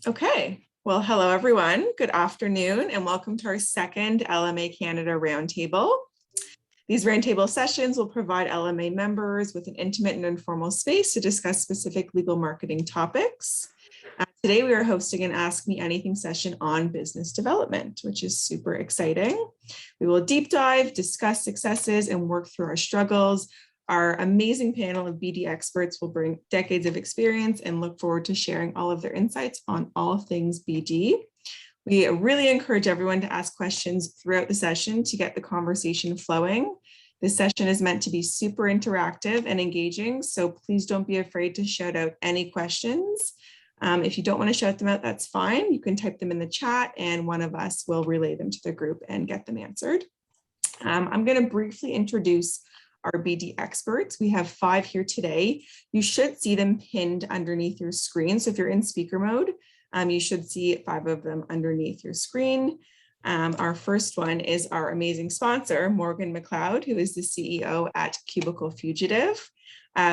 Okay, well, hello everyone. Good afternoon and welcome to our second LMA Canada Roundtable. These roundtable sessions will provide LMA members with an intimate and informal space to discuss specific legal marketing topics. Today we are hosting an Ask Me Anything session on business development, which is super exciting. We will deep dive, discuss successes, and work through our struggles. Our amazing panel of BD experts will bring decades of experience and look forward to sharing all of their insights on all things BD. We really encourage everyone to ask questions throughout the session to get the conversation flowing. This session is meant to be super interactive and engaging, so please don't be afraid to shout out any questions. If you don't want to shout them out, that's fine. You can type them in the chat and one of us will relay them to the group and get them answered. I'm going to briefly introduce our BD experts. We have 5 here today. You should see them pinned underneath your screen. So if you're in speaker mode, you should see 5 of them underneath your screen. Our first one is our amazing sponsor, Morgan MacLeod, who is the CEO at Cubicle Fugitive.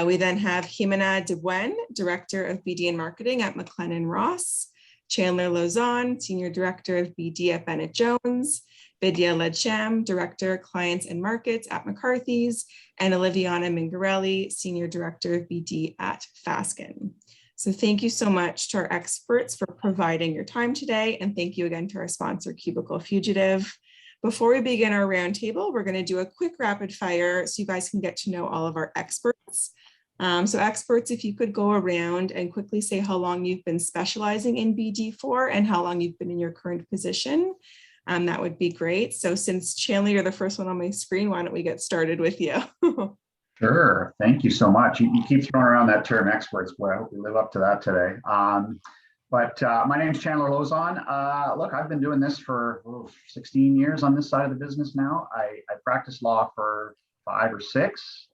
We then have Jimena Debuen, Director of BD and Marketing at McLennan Ross, Chandler Lauzon, Senior Director of BD at Bennett Jones, Vidya Ledsham, Director, Clients and Markets at McCarthy's, and Oliviana Mingarelli, Senior Director of BD at Fasken. So thank you so much to our experts for providing your time today, and thank you again to our sponsor, Cubicle Fugitive. Before we begin our roundtable, we're going to do a quick rapid fire so you guys can get to know all of our experts. So experts, if you could go around and quickly say how long you've been specializing in BD for and how long you've been in your current position. That would be great. So since Chandler, you're the first one on my screen, why don't we get started with you? Sure. Thank you so much. You keep throwing around that term experts, boy, I hope we live up to that today. My name is Chandler Lauzon. Look, I've been doing this for 16 years on this side of the business now. I practiced law for 5 or 6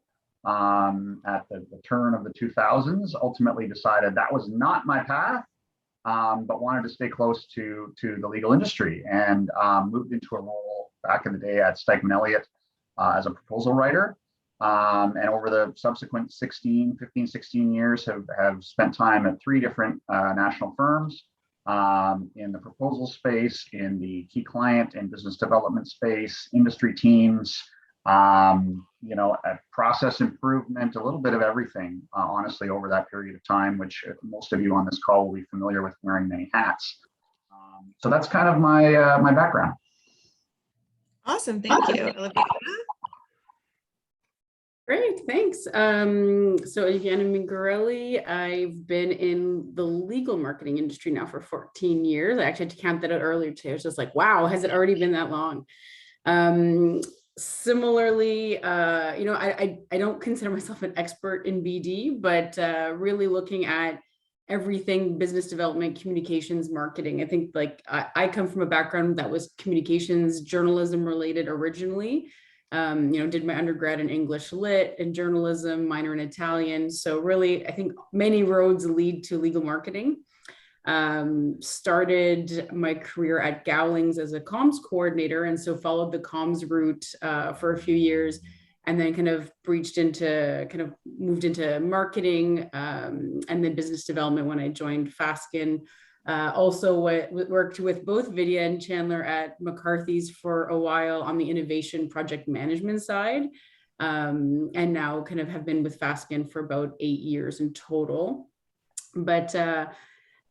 at the turn of the 2000s. Ultimately decided that was not my path. But wanted to stay close to the legal industry and moved into a role back in the day at Stikeman Elliott as a proposal writer. And over the subsequent 15, 16 years have spent time at 3 different national firms in the proposal space, in the key client and business development space, industry teams, process improvement, a little bit of everything, honestly, over that period of time, which most of you on this call will be familiar with wearing many hats. So that's kind of my background. Awesome, thank you. Olivia. Great, thanks. So Oliviana Mingarelli, I've been in the legal marketing industry now for 14 years. I actually had to count that out earlier today. I was just like, wow, has it already been that long? Similarly, I don't consider myself an expert in BD, but really looking at everything business development, communications, marketing. I think I come from a background that was communications, journalism related originally. Did my undergrad in English Lit and journalism, minor in Italian. So really, I think many roads lead to legal marketing. Started my career at Gowlings as a comms coordinator, and so followed the comms route for a few years, and then moved into marketing and then business development when I joined Fasken. Also worked with both Vidya and Chandler at McCarthy's for a while on the innovation project management side, and now kind of have been with Fasken for about 8 years in total.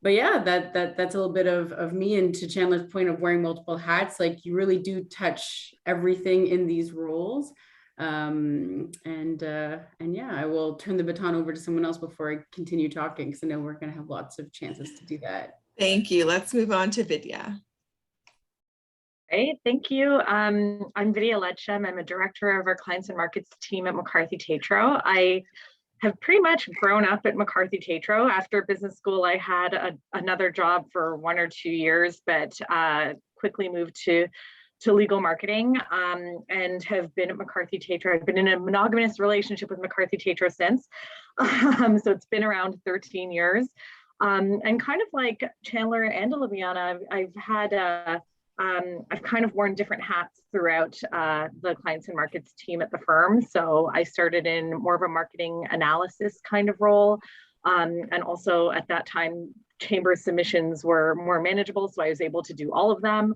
But yeah, that's a little bit of me. And to Chandler's point of wearing multiple hats, like you really do touch everything in these roles. And yeah, I will turn the baton over to someone else before I continue talking, because I know we're going to have lots of chances to do that. Thank you. Let's move on to Vidya. Great, thank you. I'm Vidya Ledsham. I'm a director of our clients and markets team at McCarthy Tétrault. I have pretty much grown up at McCarthy Tétrault. After business school, I had another job for 1 or 2 years, but quickly moved to legal marketing and have been at McCarthy Tétrault. I've been in a monogamous relationship with McCarthy Tétrault since. So it's been around 13 years. And kind of like Chandler and Oliviana, I've kind of worn different hats throughout the clients and markets team at the firm. So I started in more of a marketing analysis kind of role, And also at that time, chamber submissions were more manageable, so I was able to do all of them.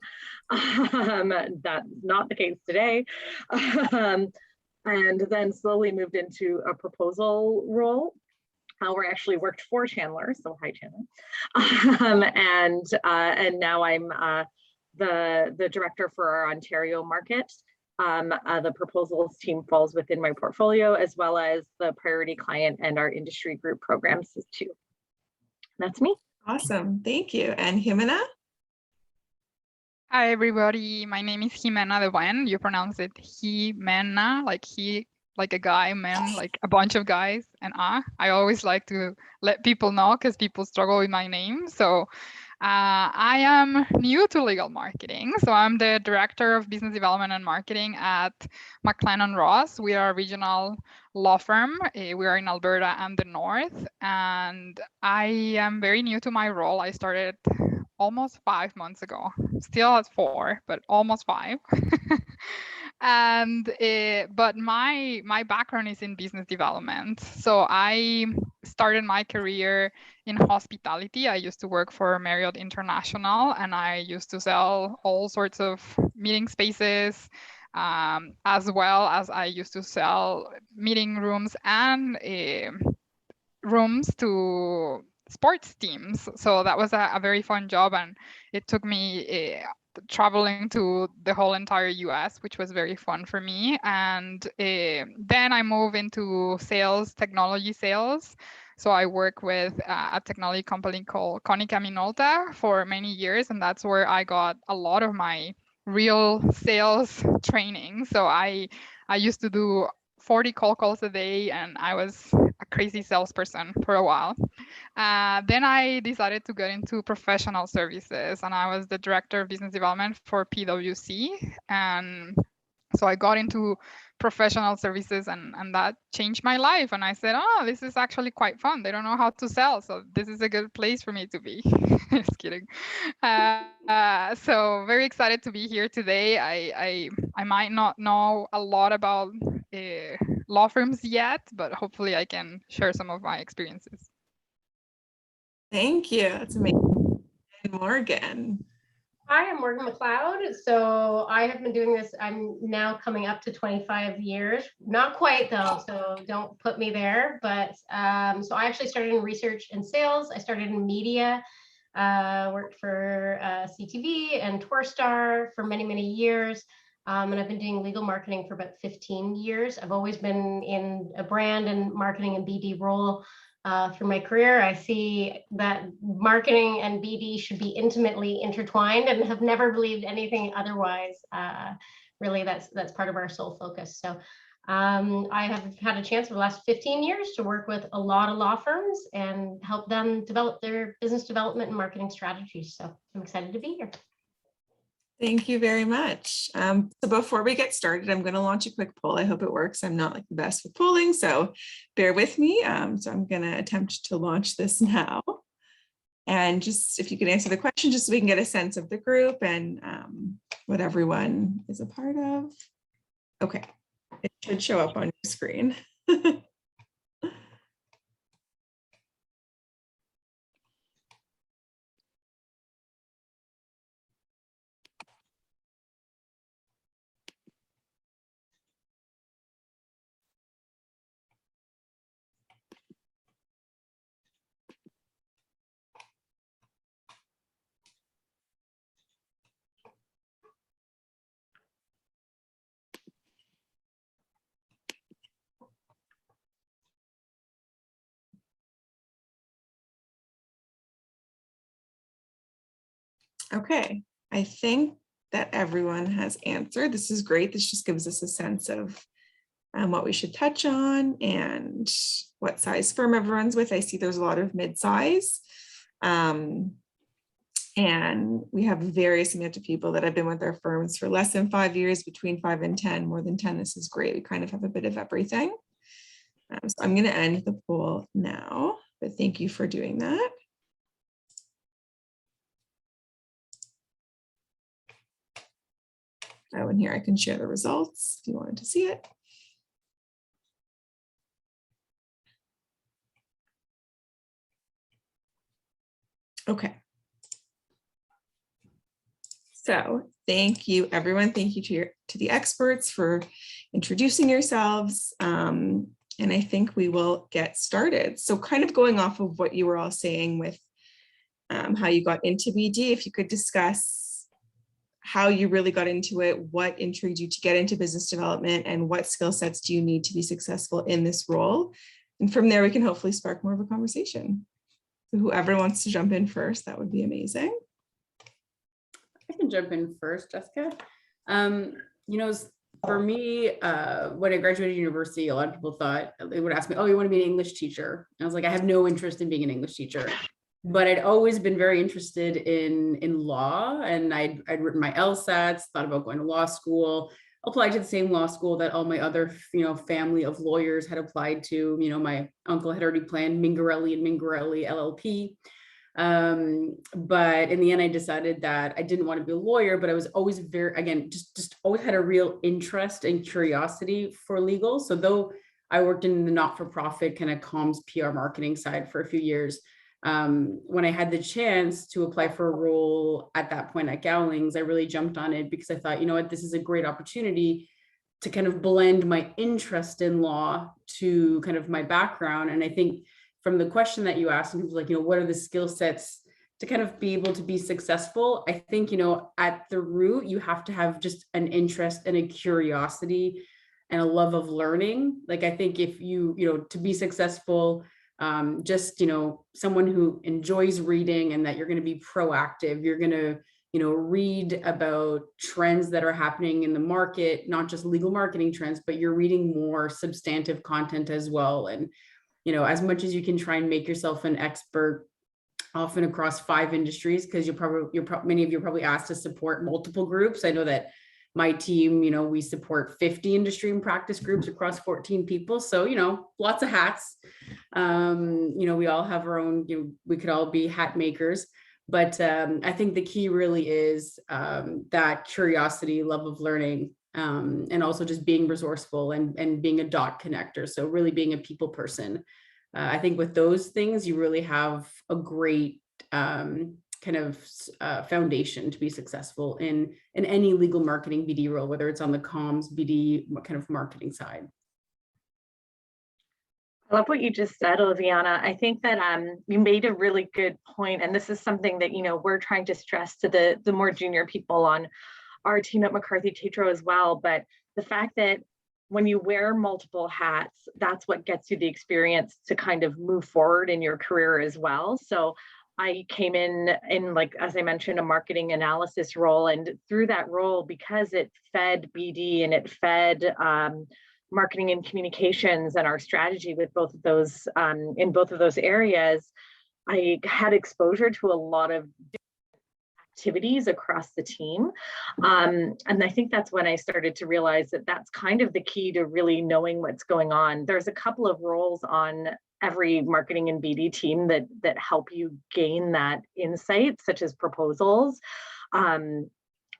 That's not the case today. And then slowly moved into a proposal role. Where I actually worked for Chandler, so hi Chandler. And now I'm the director for our Ontario market. The proposals team falls within my portfolio, as well as the priority client and our industry group programs too. That's me. Awesome, thank you. And Jimena? Hi, everybody. My name is Jimena de Buen. You pronounce it Jimena, like he, like a guy, man, like a bunch of guys, and I always like to let people know because people struggle with my name. So I am new to legal marketing. So I'm the director of business development and marketing at MacLeod Ross. We are a regional law firm. We are in Alberta and the North. And I am very new to my role. I started almost 5 months ago, still at 4, but almost 5. And but my background is in business development. So I started my career in hospitality. I used to work for MacLeod International, and I used to sell all sorts of meeting spaces, as well as I used to sell meeting rooms and rooms to sports teams. So that was a very fun job, and it took me traveling to the whole entire US, which was very fun for me. And then I moved into sales, technology sales. So I work with a technology company called Konica Minolta for many years, and that's where I got a lot of my real sales training. So I used to do 40 cold calls a day, and I was a crazy salesperson for a while. Then I decided to get into professional services, and I was the director of business development for PwC. And so I got into professional services, and that changed my life. And I said, oh, this is actually quite fun. They don't know how to sell, so this is a good place for me to be. Just kidding. So very excited to be here today. I might not know a lot about law firms yet, but hopefully I can share some of my experiences. Thank you, that's amazing. And Morgan? Hi, I'm Morgan MacLeod. So I have been doing this, I'm now coming up to 25 years. Not quite though, so don't put me there. But so I actually started in research and sales. I started in media, worked for CTV and Tourstar for many, many years. And I've been doing legal marketing for about 15 years. I've always been in a brand and marketing and BD role. Through my career, I see that marketing and BD should be intimately intertwined, and have never believed anything otherwise. Really, that's part of our sole focus. So I have had a chance for the last 15 years to work with a lot of law firms and help them develop their business development and marketing strategies. So I'm excited to be here. Thank you very much. So before we get started, I'm going to launch a quick poll. I hope it works. I'm not like the best with polling, so bear with me. So I'm going to attempt to launch this now. And just if you could answer the question, just so we can get a sense of the group and what everyone is a part of. Okay, it should show up on your screen. Okay, I think that everyone has answered. This is great. This just gives us a sense of what we should touch on and what size firm everyone's with. I see there's a lot of mid-size. And we have various amount of people that have been with their firms for less than 5 years, between 5 and 10, more than 10. This is great. We kind of have a bit of everything. So I'm going to end the poll now, but thank you for doing that. Oh, and here I can share the results if you wanted to see it. Okay. So thank you, everyone. Thank you to the experts for introducing yourselves. And I think we will get started. So kind of going off of what you were all saying with how you got into BD, if you could discuss how you really got into it, what intrigued you to get into business development, and what skill sets do you need to be successful in this role? And from there, we can hopefully spark more of a conversation. So whoever wants to jump in first, that would be amazing. I can jump in first, Jessica. You know, for me, when I graduated university, a lot of people thought, they would ask me, oh, you want to be an English teacher? And I was like, I have no interest in being an English teacher. But I'd always been very interested in law, and I'd written my LSATs, thought about going to law school, applied to the same law school that all my other, family of lawyers had applied to. My uncle had already planned Mingarelli and Mingarelli LLP. But in the end, I decided that I didn't want to be a lawyer, but I was always just always had a real interest and curiosity for legal. So though I worked in the not-for-profit kind of comms PR marketing side for a few years, when I had the chance to apply for a role at that point at Gowlings, I really jumped on it because I thought, you know what, this is a great opportunity to kind of blend my interest in law to kind of my background. And I think from the question that you asked, and like, what are the skill sets to kind of be able to be successful? I think, at the root, you have to have just an interest and a curiosity and a love of learning. Like, I think if to be successful, just, someone who enjoys reading and that you're going to be proactive, you're going to, read about trends that are happening in the market, not just legal marketing trends, but you're reading more substantive content as well. And, as much as you can try and make yourself an expert, often across 5 industries, because many of you are probably asked to support multiple groups. I know that my team, we support 50 industry and practice groups across 14 people. So, lots of hats. We all have our own, we could all be hat makers. But I think the key really is that curiosity, love of learning, and also just being resourceful and being a dot connector. So really being a people person. I think with those things, you really have a great kind of foundation to be successful in any legal marketing BD role, whether it's on the comms, BD kind of marketing side. I love what you just said, Oliviana. I think that you made a really good point, and this is something that we're trying to stress to the more junior people on our team at McCarthy Tétrault as well. But the fact that when you wear multiple hats, that's what gets you the experience to kind of move forward in your career as well. So I came in like, as I mentioned, a marketing analysis role, and through that role, because it fed BD and it fed marketing and communications and our strategy with both of those in both of those areas, I had exposure to a lot of activities across the team. And I think that's when I started to realize that that's kind of the key to really knowing what's going on. There's a couple of roles on every marketing and BD team that help you gain that insight, such as proposals.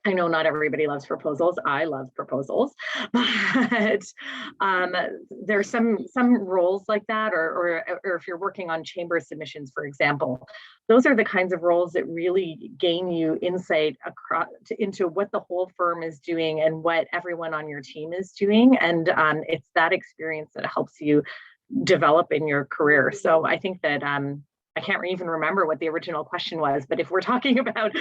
I know not everybody loves proposals. I love proposals, but there's some roles like that, or if you're working on chamber submissions, for example, those are the kinds of roles that really gain you insight into what the whole firm is doing and what everyone on your team is doing. And it's that experience that helps you develop in your career. So I think that I can't even remember what the original question was, but if we're talking about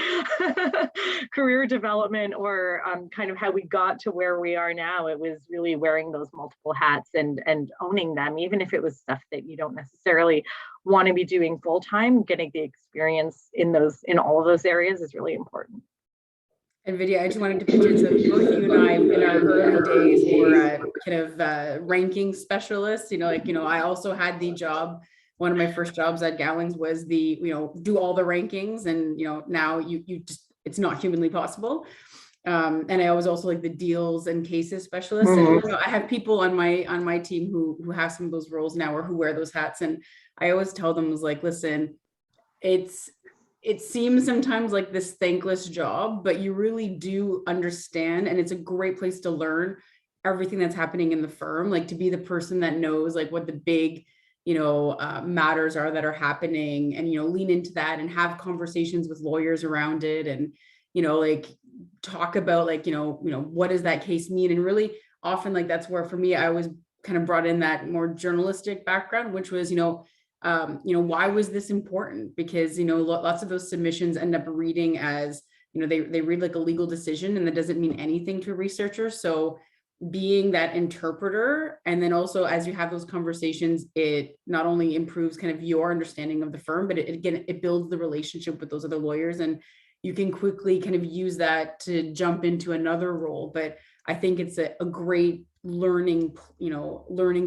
career development or kind of how we got to where we are now, it was really wearing those multiple hats and owning them, even if it was stuff that you don't necessarily want to be doing full time. Getting the experience in all of those areas is really important. And Vidya, I just wanted to pitch in. So both you and I, in our early days, were kind of ranking specialists. I also had the job. One of my first jobs at Gowlings was do all the rankings, and now you just, it's not humanly possible. And I was also like the deals and cases specialist. Mm-hmm. And I have people on my team who have some of those roles now, or who wear those hats. And I always tell them, like, listen, it seems sometimes like this thankless job, but you really do understand, and it's a great place to learn everything that's happening in the firm, like to be the person that knows like what the big matters are that are happening, and, lean into that and have conversations with lawyers around it, and, like talk about like, what does that case mean? And really often, like, that's where for me, I always kind of brought in that more journalistic background, which was, why was this important? Because, lots of those submissions end up reading as, they read like a legal decision, and that doesn't mean anything to a researcher. So being that interpreter, and then also as you have those conversations, it not only improves kind of your understanding of the firm, but it builds the relationship with those other lawyers, and you can quickly kind of use that to jump into another role. But I think it's a great learning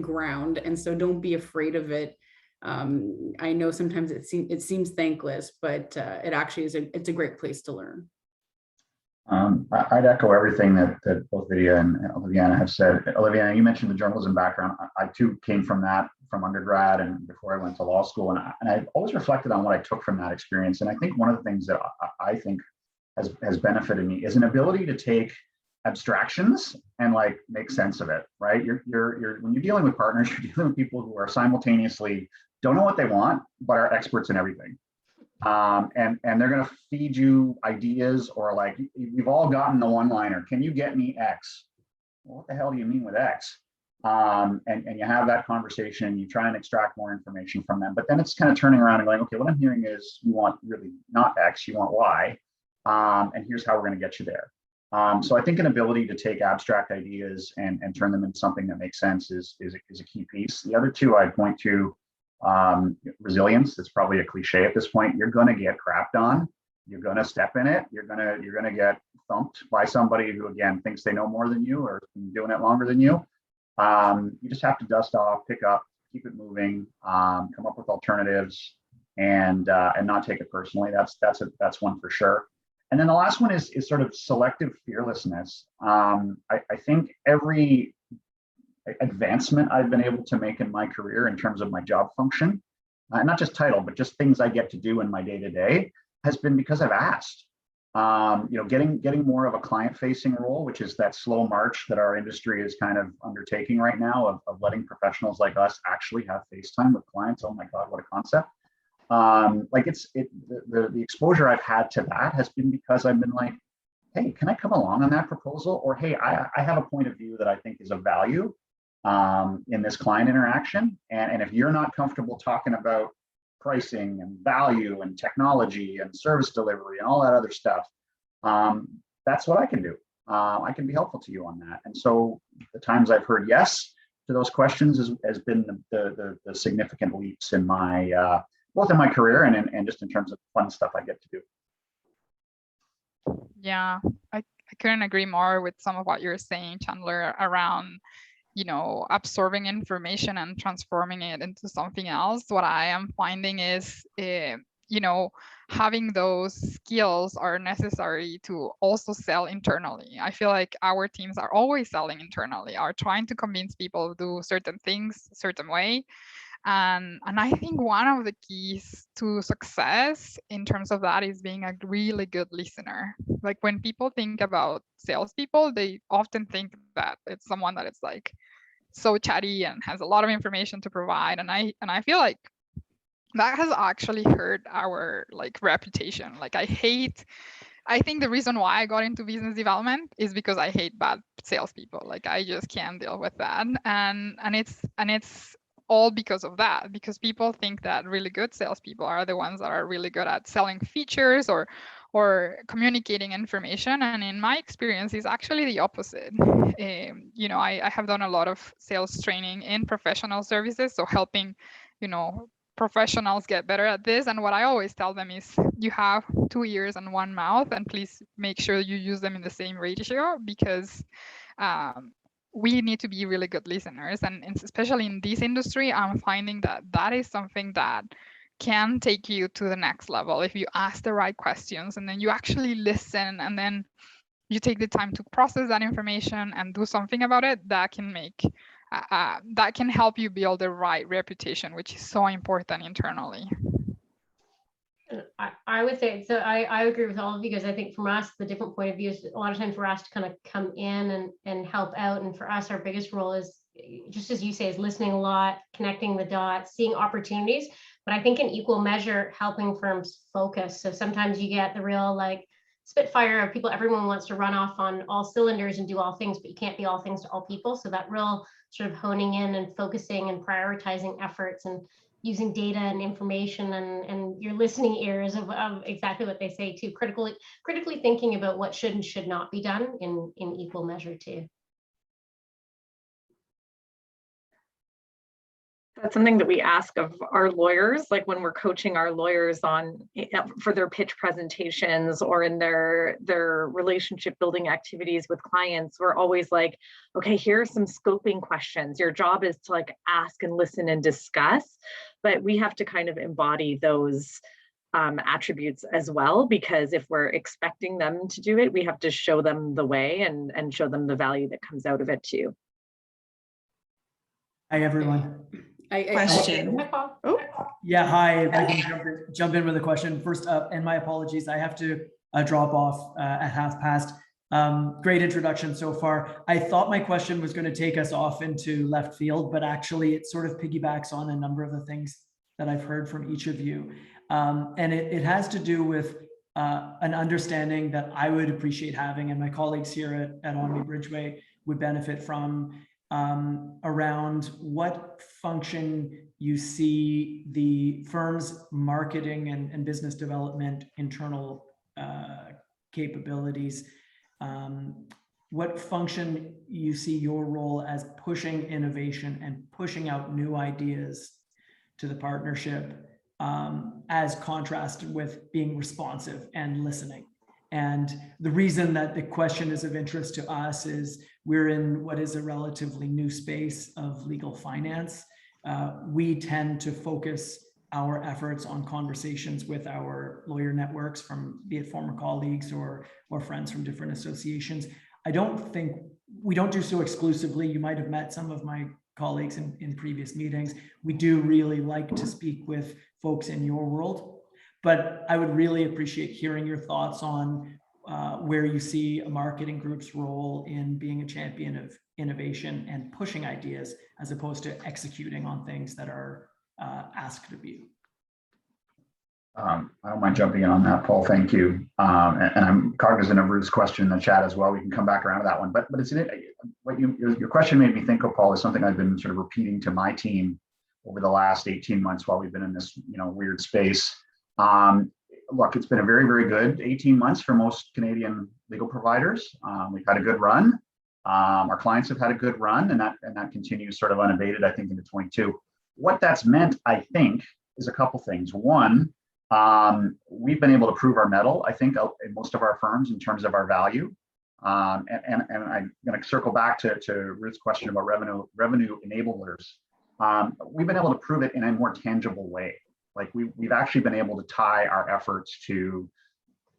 ground, and so don't be afraid of it. I know sometimes it seems thankless, but it actually is it's a great place to learn. I'd echo everything that both Vidya and Oliviana have said. Oliviana, you mentioned the journalism background. I too came from that, from undergrad and before I went to law school. And I've always reflected on what I took from that experience. And I think one of the things that I think has benefited me is an ability to take abstractions and like make sense of it, right? When you're dealing with partners, you're dealing with people who are simultaneously don't know what they want, but are experts in everything. And they're going to feed you ideas, or like, we've all gotten the one-liner, can you get me X? Well, what the hell do you mean with X? And you have that conversation, you try and extract more information from them, but then it's kind of turning around and going, okay, what I'm hearing is you want really not X, you want Y, and here's how we're going to get you there. So I think an ability to take abstract ideas and turn them into something that makes sense is a key piece. The other two I'd point to, resilience. It's probably a cliche at this point. You're going to get crapped on. You're going to step in it. You're going to get thumped by somebody who, again, thinks they know more than you or has been doing it longer than you. You just have to dust off, pick up, keep it moving, come up with alternatives, and not take it personally. That's one for sure. And then the last one is sort of selective fearlessness. I think every advancement I've been able to make in my career in terms of my job function, not just title, but just things I get to do in my day-to-day, has been because I've asked. Getting more of a client-facing role, which is that slow march that our industry is kind of undertaking right now, of letting professionals like us actually have FaceTime with clients. Oh my God, what a concept. The exposure I've had to that has been because I've been like, hey, can I come along on that proposal? Or, hey, I have a point of view that I think is of value in this client interaction. And if you're not comfortable talking about pricing and value and technology and service delivery and all that other stuff, that's what I can do. I can be helpful to you on that. And so the times I've heard yes to those questions has been the significant leaps in my, both in my career and just in terms of fun stuff I get to do. Yeah, I couldn't agree more with some of what you're saying, Chandler, around, absorbing information and transforming it into something else. What I am finding is, having those skills are necessary to also sell internally. I feel like our teams are always selling internally, are trying to convince people to do certain things a certain way. And I think one of the keys to success in terms of that is being a really good listener. Like, when people think about salespeople, they often think that it's someone that is like so chatty and has a lot of information to provide. And I feel like that has actually hurt our reputation. I think the reason why I got into business development is because I hate bad salespeople. I just can't deal with that. And it's all because of that, because people think that really good salespeople are the ones that are really good at selling features or communicating information. And in my experience, it's actually the opposite. I have done a lot of sales training in professional services, so helping, professionals get better at this. And what I always tell them is, you have 2 ears and 1 mouth, and please make sure you use them in the same ratio, because we need to be really good listeners. And especially in this industry, I'm finding that is something that can take you to the next level if you ask the right questions, and then you actually listen, and then you take the time to process that information and do something about it. That can help you build the right reputation, which is so important internally. I would say, so I agree with all of you, because I think from us, the different point of views, a lot of times we're asked to kind of come in and help out. And for us, our biggest role is, just as you say, is listening a lot, connecting the dots, seeing opportunities, but I think in equal measure, helping firms focus. So sometimes you get the real like spitfire of people, everyone wants to run off on all cylinders and do all things, but you can't be all things to all people. So that real sort of honing in and focusing and prioritizing efforts and using data and information and your listening ears of exactly what they say too, critically thinking about what should and should not be done in equal measure too. That's something that we ask of our lawyers, like when we're coaching our lawyers on for their pitch presentations or in their relationship building activities with clients. We're always like, okay, here are some scoping questions. Your job is to like ask and listen and discuss, but we have to kind of embody those attributes as well, because if we're expecting them to do it, we have to show them the way and show them the value that comes out of it too. Hi, everyone. Question. Oh, Yeah, hi. If I can jump in with a question first up, and my apologies, I have to drop off at past. Great introduction so far. I thought my question was going to take us off into left field, but actually it sort of piggybacks on a number of the things that I've heard from each of you. And it has to do with an understanding that I would appreciate having, and my colleagues here at Omni Bridgeway would benefit from, around what function you see the firm's marketing and business development internal capabilities, what function you see your role as pushing innovation and pushing out new ideas to the partnership, as contrasted with being responsive and listening. And the reason that the question is of interest to us is we're in what is a relatively new space of legal finance. We tend to focus our efforts on conversations with our lawyer networks, from be it former colleagues or friends from different associations. I don't think we don't do so exclusively. You might have met some of my colleagues in previous meetings. We do really like to speak with folks in your world, but I would really appreciate hearing your thoughts on where you see a marketing group's role in being a champion of innovation and pushing ideas, as opposed to executing on things that are asked of you. I don't mind jumping in on that, Paul. Thank you. And I'm cognizant of Ruth's question in the chat as well. We can come back around to that one. But it's what your question made me think of, Paul, is something I've been sort of repeating to my team over the last 18 months while we've been in this weird space. Look, it's been a very, very good 18 months for most Canadian legal providers. We've had a good run. Our clients have had a good run, and that continues sort of unabated, I think, into 22. What that's meant, I think, is a couple things. One, we've been able to prove our mettle, I think, in most of our firms in terms of our value. And I'm going to circle back to Ruth's question about revenue enablers. We've been able to prove it in a more tangible way. Like we've actually been able to tie our efforts to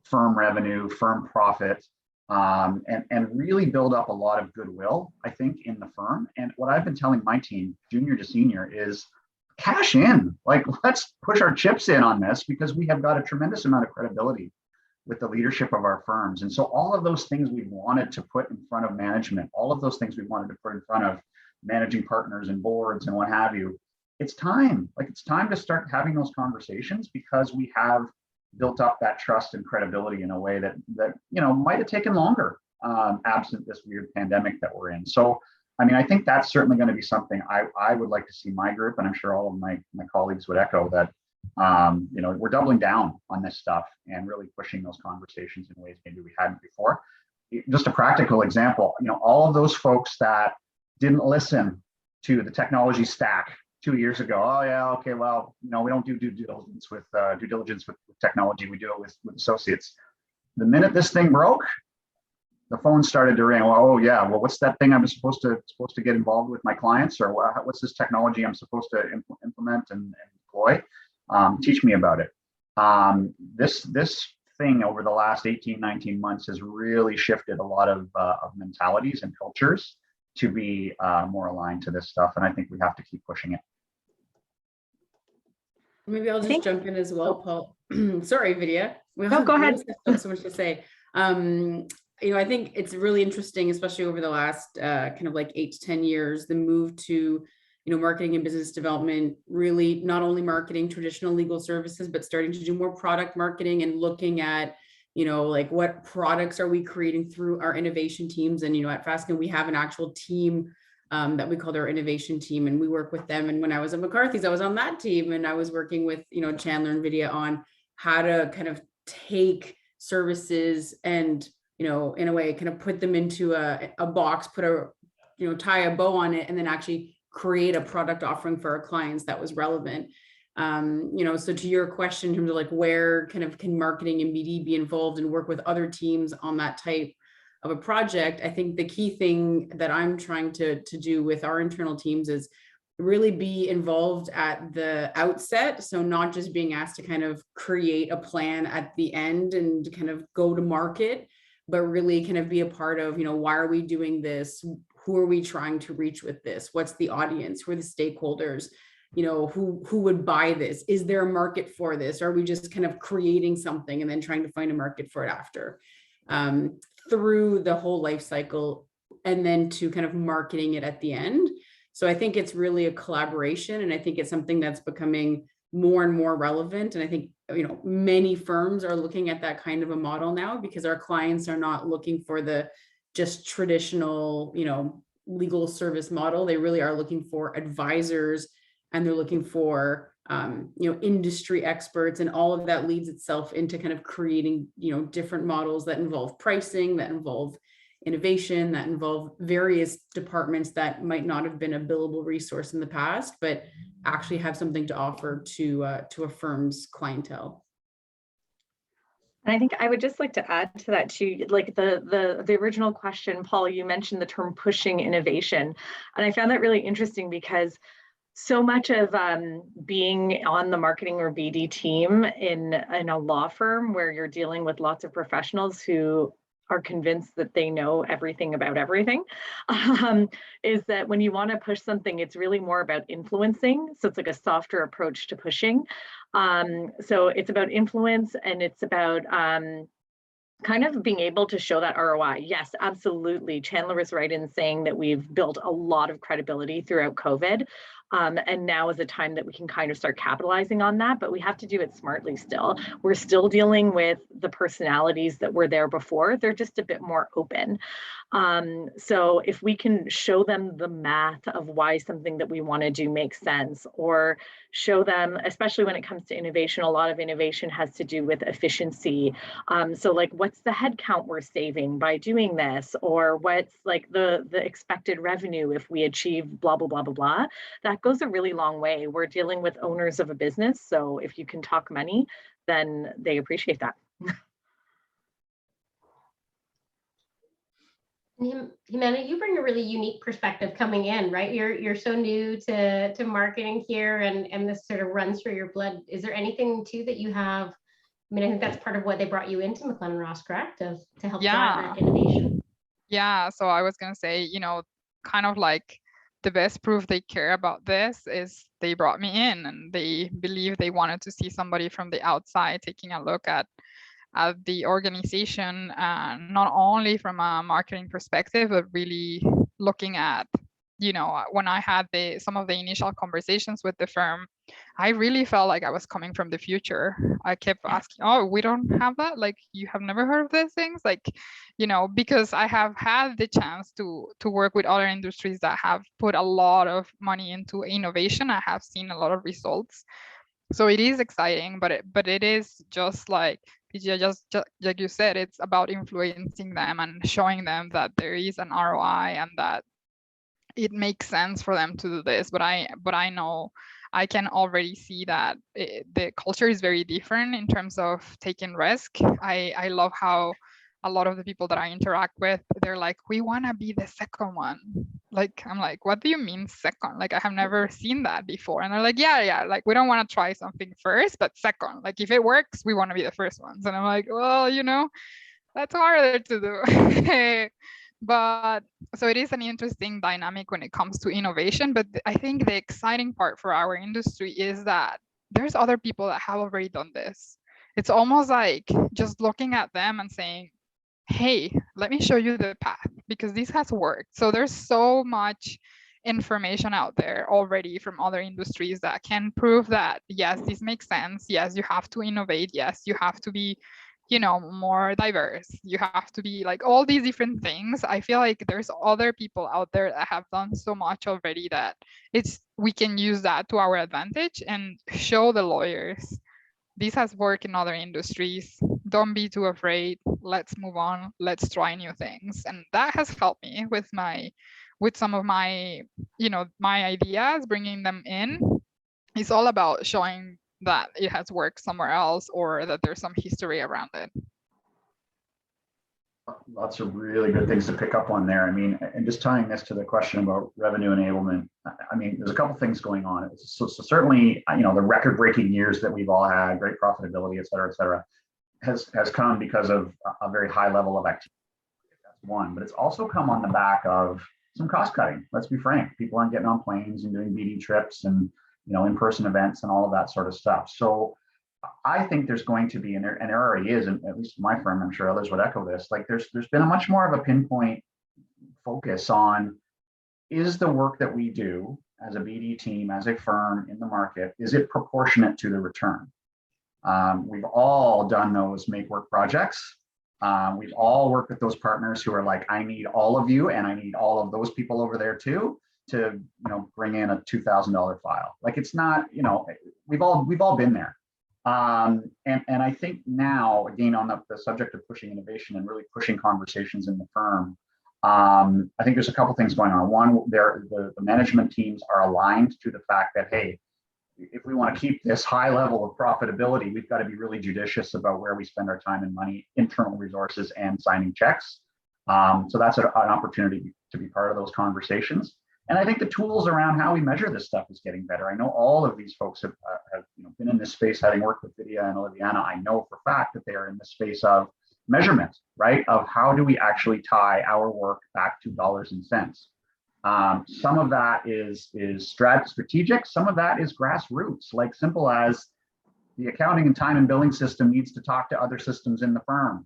firm revenue, firm profit, and really build up a lot of goodwill, I think, in the firm. And what I've been telling my team, junior to senior, is cash in. Like, let's push our chips in on this, because we have got a tremendous amount of credibility with the leadership of our firms. And so all of those things we wanted to put in front of management, all of those things we wanted to put in front of managing partners and boards and what have you, it's time. Like, it's time to start having those conversations, because we have built up that trust and credibility in a way that might have taken longer, absent this weird pandemic that we're in. So, I mean, I think that's certainly going to be something I would like to see my group, and I'm sure all of my colleagues would echo that. We're doubling down on this stuff and really pushing those conversations in ways maybe we hadn't before. Just a practical example, all of those folks that didn't listen to the technology stack 2 years ago. Oh yeah, okay, well, we don't do due diligence with technology. We do it with associates. The minute this thing broke, the phone started to ring. Oh yeah, well, what's that thing I'm supposed to get involved with my clients, or what's this technology I'm supposed to implement and deploy? Teach me about it. This thing over the last 18, 19 months has really shifted a lot of mentalities and cultures to be more aligned to this stuff, and I think we have to keep pushing it. Maybe I'll just jump in as well, Paul. Sorry, Vidya. No, go ahead. So much to say. I think it's really interesting, especially over the last kind of like 8 to 10 years, the move to, marketing and business development, really not only marketing traditional legal services, but starting to do more product marketing and looking at, like what products are we creating through our innovation teams. And, at Fasken, we have an actual team that we called our innovation team, and we work with them. And when I was at McCarthy's, I was on that team, and I was working with, Chandler and Vidya on how to kind of take services and, in a way, kind of put them into a box, tie a bow on it, and then actually create a product offering for our clients that was relevant. So to your question in terms of like where kind of can marketing and BD be involved and work with other teams on that type of a project, I think the key thing that I'm trying to do with our internal teams is really be involved at the outset. So not just being asked to kind of create a plan at the end and kind of go to market, but really kind of be a part of, why are we doing this? Who are we trying to reach with this? What's the audience? Who are the stakeholders? Who would buy this? Is there a market for this? Or are we just kind of creating something and then trying to find a market for it after? Through the whole life cycle, and then to kind of marketing it at the end. So I think it's really a collaboration, and I think it's something that's becoming more and more relevant. And I think, many firms are looking at that kind of a model now, because our clients are not looking for the just traditional, legal service model. They really are looking for advisors, and they're looking for, industry experts, and all of that leads itself into kind of creating, different models that involve pricing, that involve innovation, that involve various departments that might not have been a billable resource in the past, but actually have something to offer to a firm's clientele. And I think I would just like to add to that too, like the original question, Paul, you mentioned the term pushing innovation. And I found that really interesting, because so much of being on the marketing or BD team in a law firm where you're dealing with lots of professionals who are convinced that they know everything about everything, is that when you want to push something, it's really more about influencing. So it's like a softer approach to pushing. So it's about influence, and it's about kind of being able to show that ROI. Yes, absolutely. Chandler is right in saying that we've built a lot of credibility throughout COVID. And now is the time that we can kind of start capitalizing on that, but we have to do it smartly still. We're still dealing with the personalities that were there before. They're just a bit more open. So if we can show them the math of why something that we want to do makes sense, or show them, especially when it comes to innovation, a lot of innovation has to do with efficiency. So like, what's the headcount we're saving by doing this? Or what's like the expected revenue if we achieve blah, blah, blah, blah, blah. That goes a really long way. We're dealing with owners of a business. So if you can talk money, then they appreciate that. Jimena, you bring a really unique perspective coming in, right? You're so new to marketing here, and this sort of runs through your blood. Is there anything too that you have? I mean, I think that's part of what they brought you into MacLeod & Ross, correct? To help drive that innovation. Yeah. So I was gonna say, kind of like the best proof they care about this is they brought me in, and they believe they wanted to see somebody from the outside taking a look at the organization, not only from a marketing perspective, but really looking at, when I had some of the initial conversations with the firm, I really felt like I was coming from the future. I kept asking, oh, we don't have that? Like, you have never heard of these things? Like, because I have had the chance to work with other industries that have put a lot of money into innovation. I have seen a lot of results. So it is exciting, but it is just like, just like you said, it's about influencing them and showing them that there is an ROI and that it makes sense for them to do this. But I know I can already see that the culture is very different in terms of taking risk. I love how a lot of the people that I interact with, they're like, we want to be the second one. Like, I'm like, what do you mean second? Like, I have never seen that before. And they're like, yeah. Like, we don't want to try something first, but second, like if it works, we want to be the first ones. And I'm like, well, that's harder to do. But so it is an interesting dynamic when it comes to innovation. But I think the exciting part for our industry is that there's other people that have already done this. It's almost like just looking at them and saying, hey, let me show you the path because this has worked. So there's so much information out there already from other industries that can prove that, yes, this makes sense. Yes, you have to innovate. Yes, you have to be, you know, more diverse. You have to be like all these different things. I feel like there's other people out there that have done so much already that we can use that to our advantage and show the lawyers this has worked in other industries. Don't be too afraid. Let's move on. Let's try new things. And that has helped me with some of my, you know, my ideas, bringing them in. It's all about showing that it has worked somewhere else or that there's some history around it. Lots of really good things to pick up on there. I mean, and just tying this to the question about revenue enablement, I mean, there's a couple things going on. So certainly, you know, the record-breaking years that we've all had, great profitability, et cetera, has come because of a very high level of activity. That's one, but it's also come on the back of some cost cutting. Let's be frank, people aren't getting on planes and doing BD trips and, you know, in-person events and all of that sort of stuff. So I think there's going to be, and there already is, and at least my firm, I'm sure others would echo this, like there's been a much more of a pinpoint focus on, is the work that we do as a BD team, as a firm in the market, is it proportionate to the return? We've all done those make work projects. We've all worked with those partners who are like, I need all of you and I need all of those people over there too, to, you know, bring in a $2,000 file. Like, it's not, you know, we've all been there. And I think now, again, on the subject of pushing innovation and really pushing conversations in the firm, I think there's a couple things going on. One, the management teams are aligned to the fact that, hey, if we want to keep this high level of profitability, we've got to be really judicious about where we spend our time and money, internal resources, and signing checks. So that's an opportunity to be part of those conversations. And I think the tools around how we measure this stuff is getting better. I know all of these folks have you know, been in this space, having worked with Vidya and Oliviana. I know for a fact that they are in the space of measurement, right? Of how do we actually tie our work back to dollars and cents. Some of that is strategic. Some of that is grassroots, like simple as the accounting and time and billing system needs to talk to other systems in the firm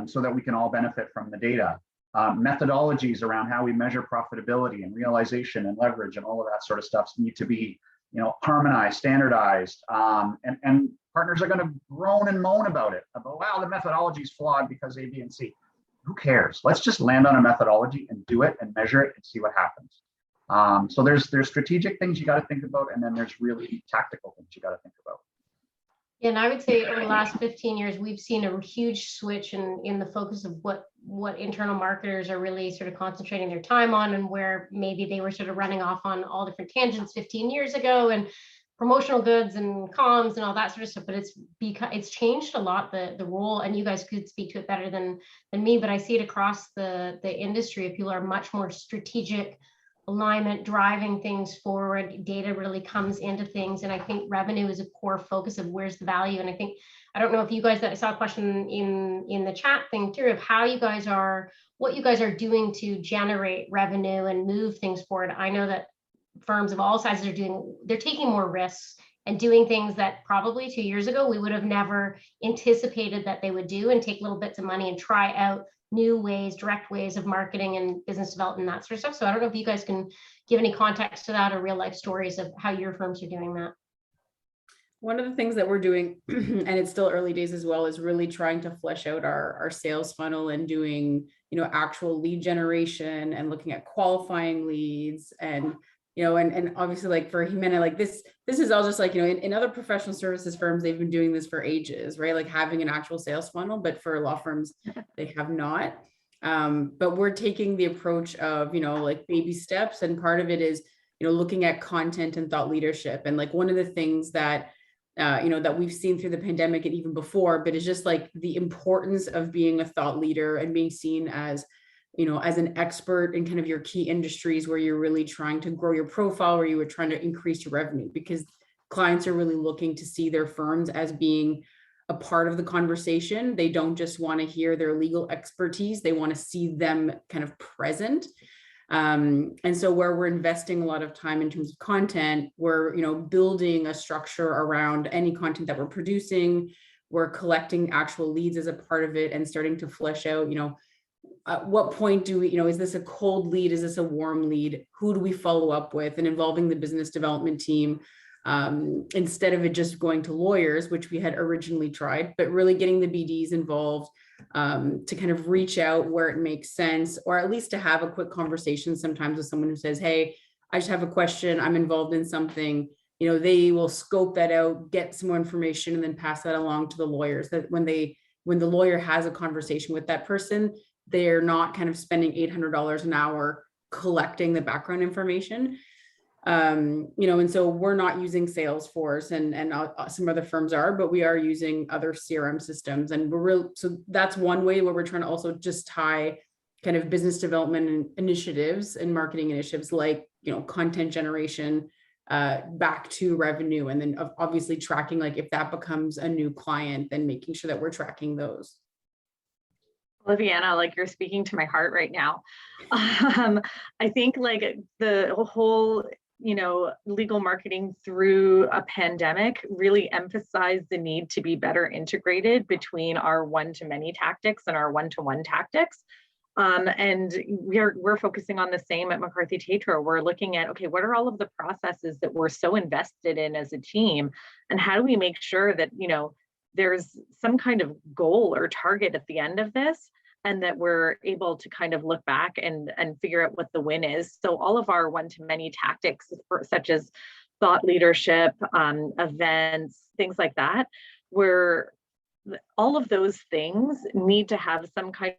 so that we can all benefit from the data. Methodologies around how we measure profitability and realization and leverage and all of that sort of stuff need to be, you know, harmonized, standardized, and partners are going to groan and moan about it, about, wow, the methodology is flawed because A, B, and C. Who cares? Let's just land on a methodology and do it and measure it and see what happens. So there's strategic things you got to think about, and then there's really tactical things you got to think about. And I would say over the last 15 years, we've seen a huge switch in the focus of what internal marketers are really sort of concentrating their time on, and where maybe they were sort of running off on all different tangents 15 years ago and promotional goods and comms and all that sort of stuff. But it's changed a lot, the role, and you guys could speak to it better than me, but I see it across the industry. People are much more strategic, alignment, driving things forward. Data really comes into things, and I think revenue is a core focus of where's the value. And I think, I don't know if you guys, I saw a question in the chat thing too, of how you guys are, what you guys are doing to generate revenue and move things forward. I know that firms of all sizes they're taking more risks and doing things that probably 2 years ago we would have never anticipated that they would do, and take little bits of money and try out new ways, direct ways of marketing and business development, and that sort of stuff. So I don't know if you guys can give any context to that or real life stories of how your firms are doing that. One of the things that we're doing, and it's still early days as well, is really trying to flesh out our sales funnel and doing, you know, actual lead generation and looking at qualifying leads. And you know, and obviously, like for Jimena, like this is all just like, you know, in other professional services firms, they've been doing this for ages, right? Like having an actual sales funnel, but for law firms, they have not. But we're taking the approach of, you know, like baby steps. And part of it is, you know, looking at content and thought leadership. And like one of the things that, you know, that we've seen through the pandemic and even before, but it's just like the importance of being a thought leader and being seen as, you know, as an expert in kind of your key industries where you're really trying to grow your profile, where you were trying to increase your revenue, because clients are really looking to see their firms as being a part of the conversation. They don't just want to hear their legal expertise. They want to see them kind of present. And so where we're investing a lot of time in terms of content, we're, you know, building a structure around any content that we're producing. We're collecting actual leads as a part of it and starting to flesh out, you know, at what point do we, is this a cold lead? Is this a warm lead? Who do we follow up with? And involving the business development team, instead of it just going to lawyers, which we had originally tried, but really getting the BDs involved, to kind of reach out where it makes sense, or at least to have a quick conversation sometimes with someone who says, hey, I just have a question, I'm involved in something. They will scope that out, get some more information, and then pass that along to the lawyers, that when the lawyer has a conversation with that person, they're not kind of spending $800 an hour collecting the background information. And so we're not using Salesforce and some other firms are, but we are using other CRM systems, and so that's one way where we're trying to also just tie kind of business development initiatives and marketing initiatives like, content generation, back to revenue. And then obviously tracking, like if that becomes a new client, then making sure that we're tracking those. Oliviana, like you're speaking to my heart right now. I think like the whole, legal marketing through a pandemic really emphasized the need to be better integrated between our one-to-many tactics and our one-to-one tactics. And we're focusing on the same at McCarthy Tétrault. We're looking at, okay, what are all of the processes that we're so invested in as a team, and how do we make sure that, there's some kind of goal or target at the end of this, and that we're able to kind of look back and figure out what the win is. So all of our one-to-many tactics, such as thought leadership, events, things like that, where all of those things need to have some kind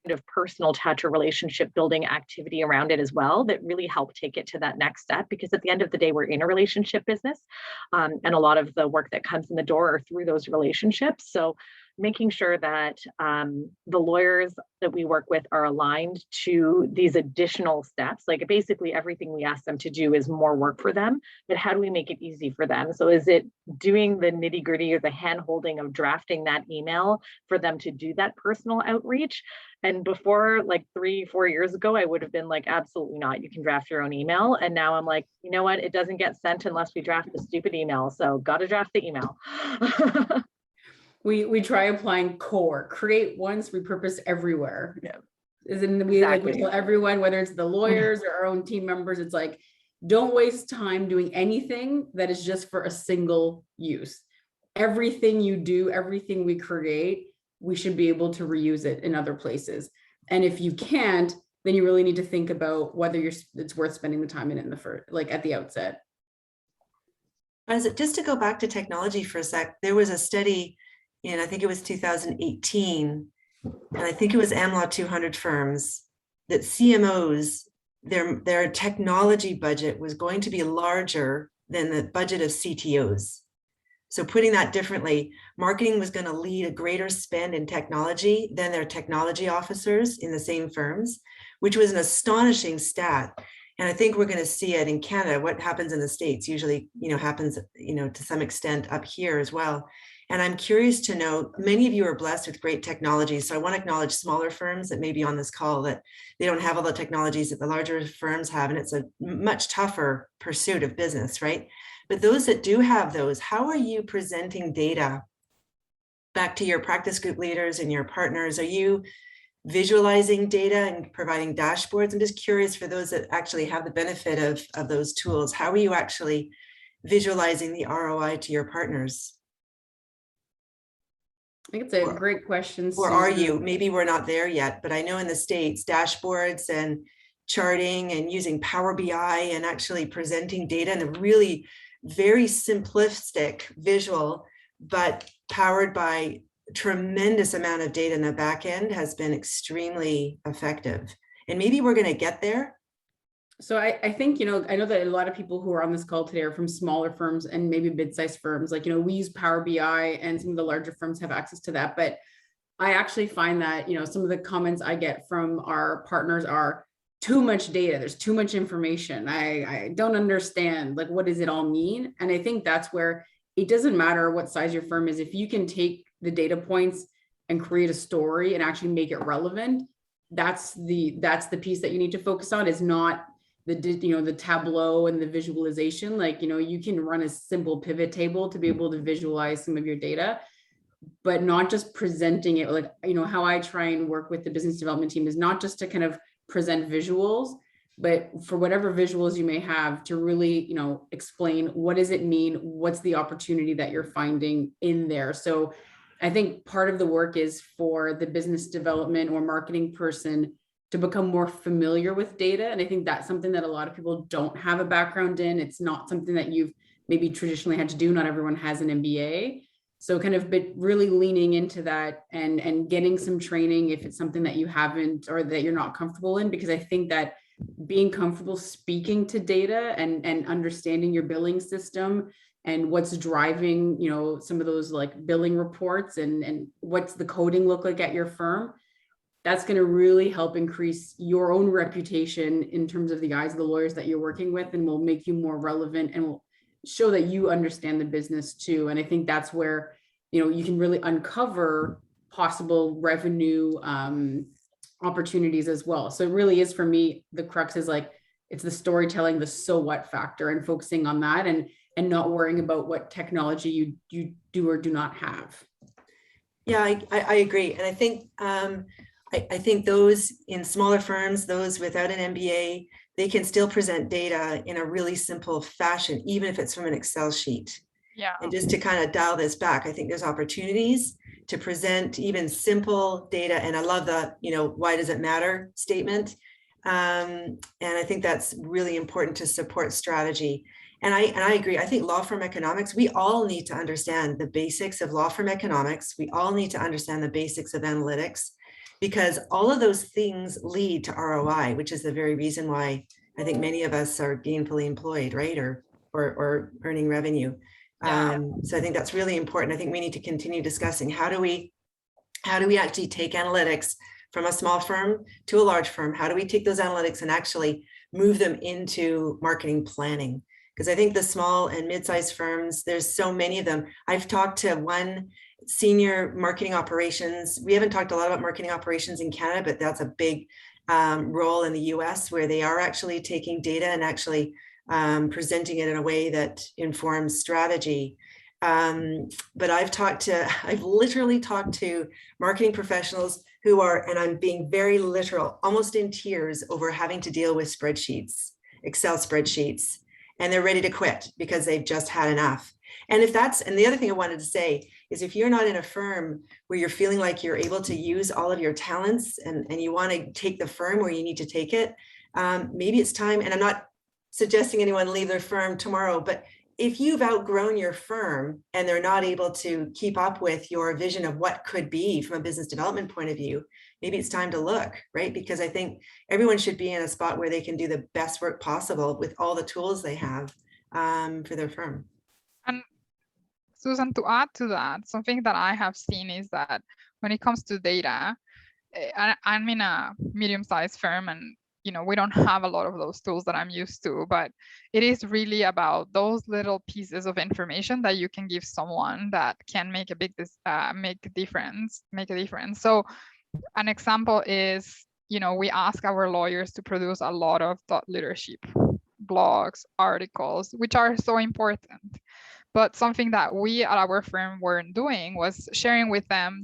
of personal touch or relationship building activity around it as well, that really help take it to that next step. Because at the end of the day, we're in a relationship business, and a lot of the work that comes in the door are through those relationships. So making sure that the lawyers that we work with are aligned to these additional steps. Like basically everything we ask them to do is more work for them, but how do we make it easy for them? So is it doing the nitty gritty or the hand holding of drafting that email for them to do that personal outreach? And before, like 3-4 years ago, I would have been like, absolutely not, you can draft your own email. And now I'm like, you know what, it doesn't get sent unless we draft the stupid email. So got to draft the email. We try applying core, create once, repurpose everywhere. Yeah. Isn't we Exactly. Like we tell everyone, whether it's the lawyers or our own team members, it's like, don't waste time doing anything that is just for a single use. Everything you do, everything we create, we should be able to reuse it in other places. And if you can't, then you really need to think about whether it's worth spending the time in it at the outset. Just to go back to technology for a sec, there was a study in, I think it was 2018, and I think it was AmLaw 200 firms, that CMOs, their technology budget was going to be larger than the budget of CTOs. So putting that differently, marketing was going to lead a greater spend in technology than their technology officers in the same firms, which was an astonishing stat. And I think we're going to see it in Canada. What happens in the States usually, happens, to some extent up here as well. And I'm curious to know, many of you are blessed with great technology. So I want to acknowledge smaller firms that may be on this call that they don't have all the technologies that the larger firms have. And it's a much tougher pursuit of business, right? But those that do have those, how are you presenting data back to your practice group leaders and your partners? Are you visualizing data and providing dashboards? I'm just curious, for those that actually have the benefit of those tools, how are you actually visualizing the ROI to your partners? I think it's a great question. Or are you? Maybe we're not there yet, but I know in the States, dashboards and charting and using Power BI and actually presenting data in a really very simplistic visual, but powered by a tremendous amount of data in the back end, has been extremely effective. And maybe we're going to get there. So I think, I know that a lot of people who are on this call today are from smaller firms and maybe mid-sized firms. Like, we use Power BI and some of the larger firms have access to that. But I actually find that, some of the comments I get from our partners are too much data. There's too much information. I don't understand, like, what does it all mean? And I think that's where it doesn't matter what size your firm is. If you can take the data points and create a story and actually make it relevant, that's the piece that you need to focus on, is not the Tableau and the visualization. Like, you can run a simple pivot table to be able to visualize some of your data, but not just presenting it. Like, you know, how I try and work with the business development team is not just to kind of present visuals, but for whatever visuals you may have, to really, you know, explain, what does it mean? What's the opportunity that you're finding in there? So I think part of the work is for the business development or marketing person to become more familiar with data. And I think that's something that a lot of people don't have a background in. It's not something that you've maybe traditionally had to do. Not everyone has an MBA. So kind of really leaning into that and getting some training if it's something that you haven't or that you're not comfortable in, because I think that being comfortable speaking to data and understanding your billing system and what's driving, you know, some of those like billing reports and what's the coding look like at your firm, that's going to really help increase your own reputation in terms of the eyes of the lawyers that you're working with, and will make you more relevant and will show that you understand the business too. And I think that's where, you know, you can really uncover possible revenue opportunities as well. So it really is, for me, the crux is like, it's the storytelling, the so what factor, and focusing on that and not worrying about what technology you do or do not have. Yeah, I agree. And I think I think those in smaller firms, those without an MBA, they can still present data in a really simple fashion, even if it's from an Excel sheet. Yeah. And just to kind of dial this back, I think there's opportunities to present even simple data. And I love the, you know, why does it matter statement? And I think that's really important to support strategy. And I agree. I think law firm economics, we all need to understand the basics of law firm economics. We all need to understand the basics of analytics, because all of those things lead to ROI, which is the very reason why I think many of us are gainfully employed, right? Or earning revenue. So I think that's really important. I think we need to continue discussing how do we actually take analytics from a small firm to a large firm? How do we take those analytics and actually move them into marketing planning? Because I think the small and mid-sized firms, there's so many of them. I've talked to one senior marketing operations. We haven't talked a lot about marketing operations in Canada, but that's a big role in the US, where they are actually taking data and actually presenting it in a way that informs strategy. But I've literally talked to marketing professionals who are, and I'm being very literal, almost in tears over having to deal with spreadsheets, Excel spreadsheets, and they're ready to quit because they've just had enough. And the other thing I wanted to say is, if you're not in a firm where you're feeling like you're able to use all of your talents and you want to take the firm where you need to take it, maybe it's time, and I'm not suggesting anyone leave their firm tomorrow, but if you've outgrown your firm and they're not able to keep up with your vision of what could be from a business development point of view, maybe it's time to look, right? Because I think everyone should be in a spot where they can do the best work possible with all the tools they have for their firm. And Susan, to add to that, something that I have seen is that when it comes to data, I'm in a medium-sized firm, and we don't have a lot of those tools that I'm used to, but it is really about those little pieces of information that you can give someone that can make a difference. So an example is, we ask our lawyers to produce a lot of thought leadership blogs, articles, which are so important. But something that we at our firm weren't doing was sharing with them,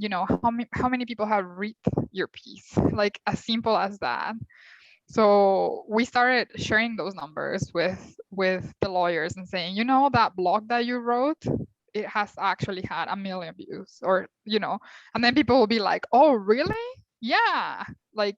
how many people have read your piece, like as simple as that. So we started sharing those numbers with the lawyers and saying, that blog that you wrote, it has actually had 1 million views, or, and then people will be like, oh, really? Yeah. Like,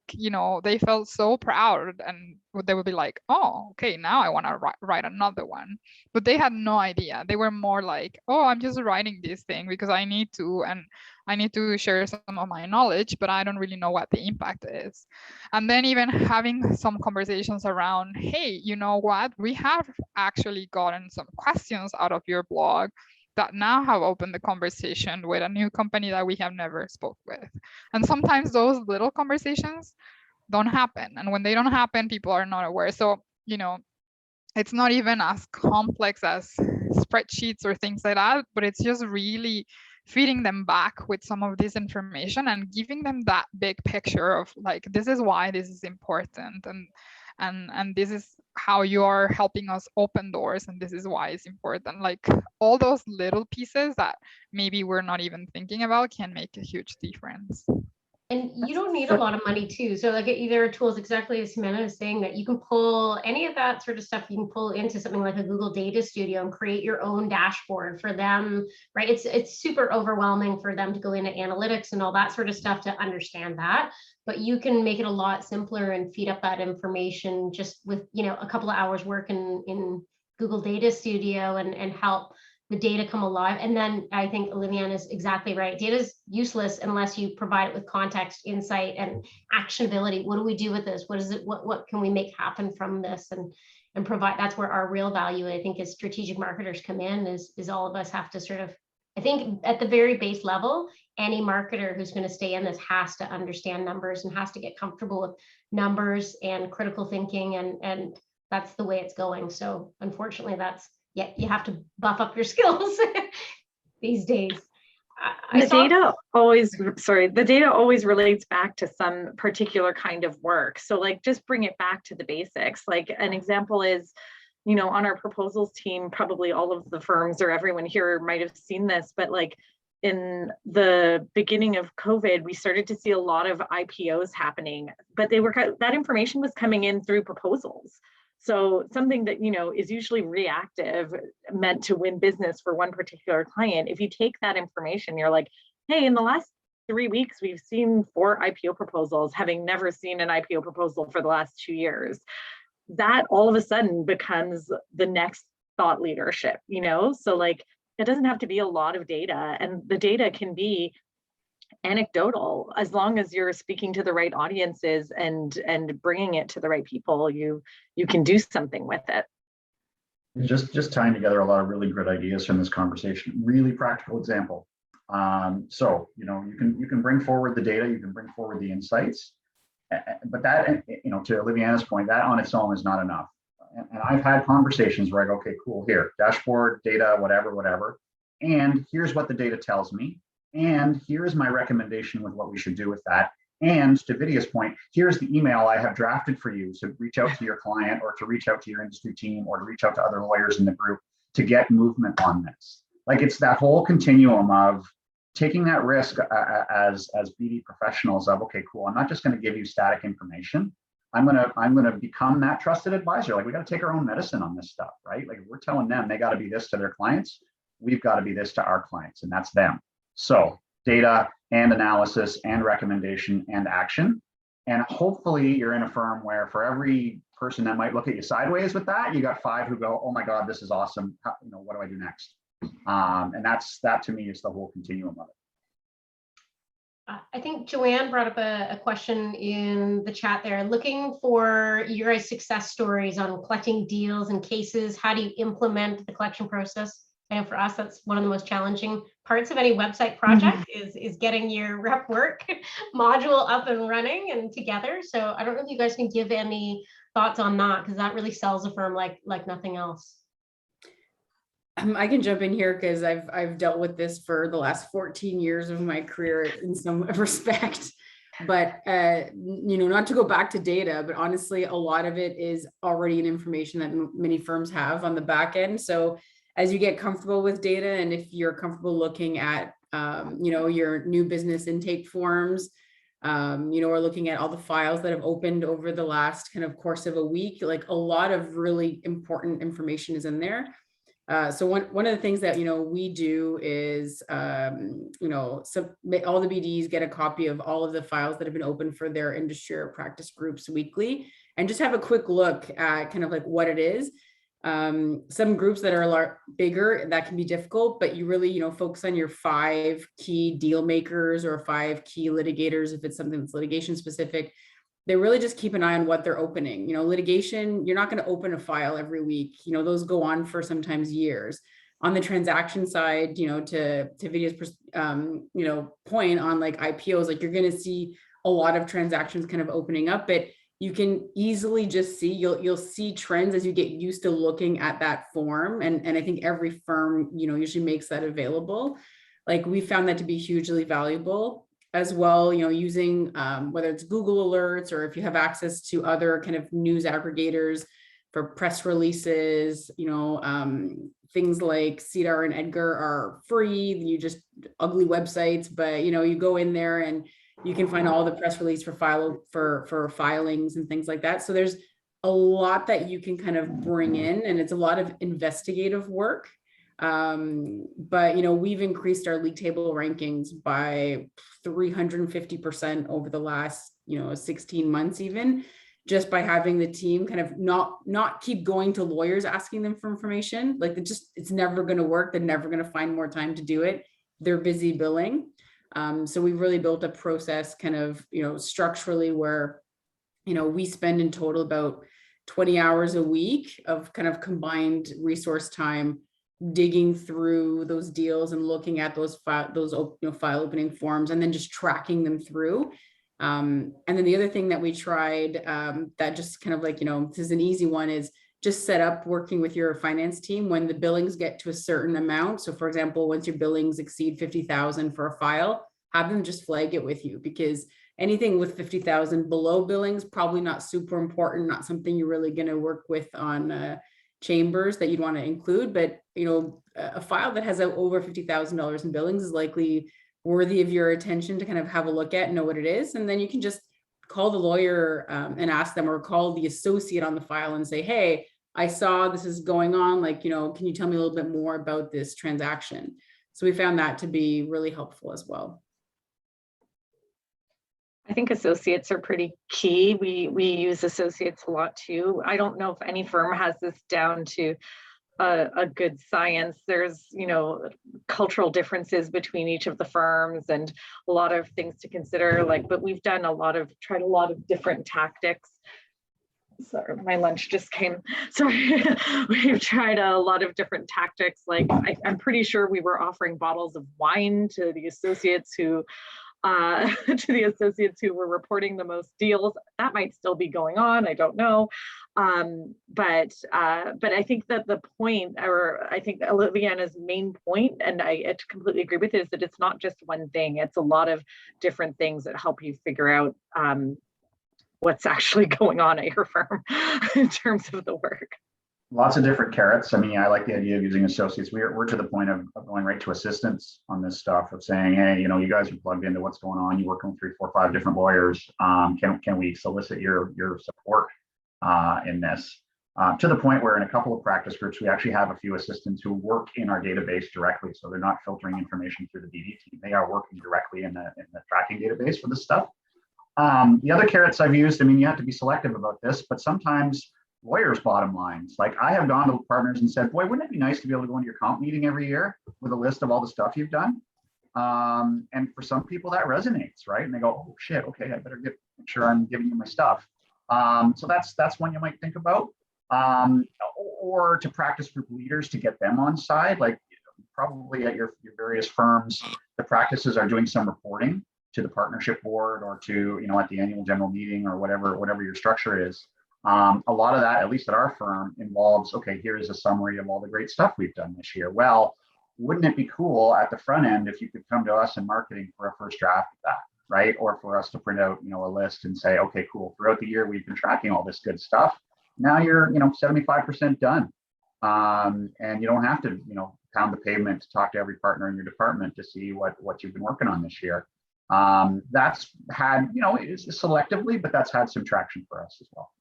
they felt so proud, and they would be like, oh, okay, now I want to write another one. But they had no idea. They were more like, oh, I'm just writing this thing because I need to, and I need to share some of my knowledge, but I don't really know what the impact is. And then even having some conversations around, hey, you know what? We have actually gotten some questions out of your blog that now have opened the conversation with a new company that we have never spoke with. And sometimes those little conversations don't happen. And when they don't happen, people are not aware. So, it's not even as complex as spreadsheets or things like that, but it's just really feeding them back with some of this information and giving them that big picture of like, this is why this is important. And this is how you are helping us open doors, and this is why it's important. Like all those little pieces that maybe we're not even thinking about can make a huge difference. And you don't need a lot of money too. So like there are tools, exactly as Samantha is saying, that you can pull any of that sort of stuff, you can pull into something like a Google Data Studio and create your own dashboard for them, right? It's super overwhelming for them to go into analytics and all that sort of stuff to understand that. But you can make it a lot simpler and feed up that information just with, you know, a couple of hours work in Google Data Studio and help the data come alive. And then I think Oliviane is exactly right. Data is useless unless you provide it with context, insight, and actionability. What do we do with this? What is it? What can we make happen from this? And provide, that's where our real value, I think, as strategic marketers come in, is all of us have to sort of, I think at the very base level, any marketer who's going to stay in this has to understand numbers and has to get comfortable with numbers and critical thinking, and that's the way it's going. So unfortunately, that's, yeah, you have to buff up your skills these days. The data always relates back to some particular kind of work. So like, just bring it back to the basics. Like an example is, you know, on our proposals team, probably all of the firms or everyone here might have seen this, but like in the beginning of COVID, we started to see a lot of IPOs happening, but that information was coming in through proposals. So something that, you know, is usually reactive, meant to win business for one particular client. If you take that information, you're like, hey, in the last 3 weeks, we've seen 4 IPO proposals, having never seen an IPO proposal for the last 2 years. That all of a sudden becomes the next thought leadership, you know? So like, it doesn't have to be a lot of data, and the data can be anecdotal as long as you're speaking to the right audiences and bringing it to the right people. You can do something with it. Just tying together a lot of really good ideas from this conversation. Really practical example. So you know, you can bring forward the data, you can bring forward the insights, but that, you know, to Oliviana's point, that on its own is not enough. And I've had conversations where I go, okay, cool, here, dashboard, data, whatever, and here's what the data tells me. And here's my recommendation with what we should do with that. And to Vidya's point, here's the email I have drafted for you to reach out to your client, or to reach out to your industry team, or to reach out to other lawyers in the group to get movement on this. Like, it's that whole continuum of taking that risk as BD professionals of, okay, cool, I'm not just going to give you static information. I'm gonna become that trusted advisor. Like, we got to take our own medicine on this stuff, right? Like, if we're telling them they got to be this to their clients, we've got to be this to our clients, and that's them. So data and analysis and recommendation and action. And hopefully you're in a firm where for every person that might look at you sideways with that, you got 5 who go, oh my God, this is awesome. How, you know, what do I do next? And that to me is the whole continuum of it. I think Joanne brought up a question in the chat there, looking for your guys' success stories on collecting deals and cases. How do you implement the collection process? I know for us, that's one of the most challenging parts of any website project is getting your rep work module up and running and together. So I don't know if you guys can give any thoughts on that, because that really sells a firm like nothing else. I can jump in here because I've dealt with this for the last 14 years of my career in some respect. But you know, not to go back to data, but honestly, a lot of it is already an information that many firms have on the back end. So as you get comfortable with data, and if you're comfortable looking at, you know, your new business intake forms, you know, or looking at all the files that have opened over the last kind of course of a week, like a lot of really important information is in there. So one of the things that, you know, we do is, you know, all the BDs get a copy of all of the files that have been open for their industry or practice groups weekly, and just have a quick look at kind of like what it is. Some groups that are a lot bigger, that can be difficult, but you really, you know, focus on your 5 key deal makers or 5 key litigators. If it's something that's litigation specific, they really just keep an eye on what they're opening. You know, litigation, you're not going to open a file every week. You know, those go on for sometimes years. On the transaction side, you know, to Vidya's, you know, point on like IPOs, like you're going to see a lot of transactions kind of opening up, but you can easily just see, you'll see trends as you get used to looking at that form. And I think every firm, you know, usually makes that available. Like, we found that to be hugely valuable as well, you know, using whether it's Google alerts, or if you have access to other kind of news aggregators, for press releases, things like CEDAR and Edgar are free. You just ugly websites, but you go in there and you can find all the press release for filings and things like that. So there's a lot that you can kind of bring in, and it's a lot of investigative work. But we've increased our league table rankings by 350% over the last 16 months, even just by having the team kind of not keep going to lawyers asking them for information. Like it's never going to work. They're never going to find more time to do it. They're busy billing. So we've really built a process kind of structurally where we spend in total about 20 hours a week of kind of combined resource time digging through those deals and looking at those file opening forms and then just tracking them through. And then the other thing that we tried that just kind of this is an easy one, is just set up working with your finance team when the billings get to a certain amount. So for example, once your billings exceed 50,000 for a file, have them just flag it with you, because anything with 50,000 below billings, probably not super important, not something you're really going to work with on chambers that you'd want to include. But a file that has over $50,000 in billings is likely worthy of your attention to kind of have a look at and know what it is. And then you can just call the lawyer and ask them, or call the associate on the file and say, hey, I saw this is going on. Can you tell me a little bit more about this transaction? So we found that to be really helpful as well. I think associates are pretty key. We use associates a lot too. I don't know if any firm has this down to a good science. There's, cultural differences between each of the firms and a lot of things to consider. But we've done tried a lot of different tactics. Sorry, my lunch just came. Sorry, we've tried a lot of different tactics. I'm pretty sure we were offering bottles of wine to the associates who were reporting the most deals. That might still be going on. I don't know. But I think that the point, or I think Oliviana's main point, and I completely agree with it, is that it's not just one thing. It's a lot of different things that help you figure out what's actually going on at your firm in terms of the work. Lots of different carrots. I mean, I like the idea of using associates. We're to the point of going right to assistants on this stuff, of saying, hey, you guys are plugged into what's going on. You're working with 3, 4, 5 different lawyers. Can we solicit your support in this? To the point where in a couple of practice groups, we actually have a few assistants who work in our database directly. So they're not filtering information through the BD team. They are working directly in the tracking database for this stuff. The other carrots I've used, I mean, you have to be selective about this, but sometimes lawyers' bottom lines. I have gone to partners and said, boy, wouldn't it be nice to be able to go into your comp meeting every year with a list of all the stuff you've done? And for some people that resonates, right? And they go, oh shit, okay, I better make sure I'm giving you my stuff. So that's one you might think about. Or to practice group leaders to get them on side, probably at your various firms, the practices are doing some reporting to the partnership board or to, at the annual general meeting or whatever your structure is. A lot of that, at least at our firm, involves, okay, here's a summary of all the great stuff we've done this year. Well, wouldn't it be cool at the front end if you could come to us in marketing for a first draft of that, right? Or for us to print out, a list and say, okay, cool, throughout the year, we've been tracking all this good stuff. Now you're, 75% done. And you don't have to, pound the pavement to talk to every partner in your department to see what you've been working on this year. That's had, it's selectively, but that's had some traction for us as well.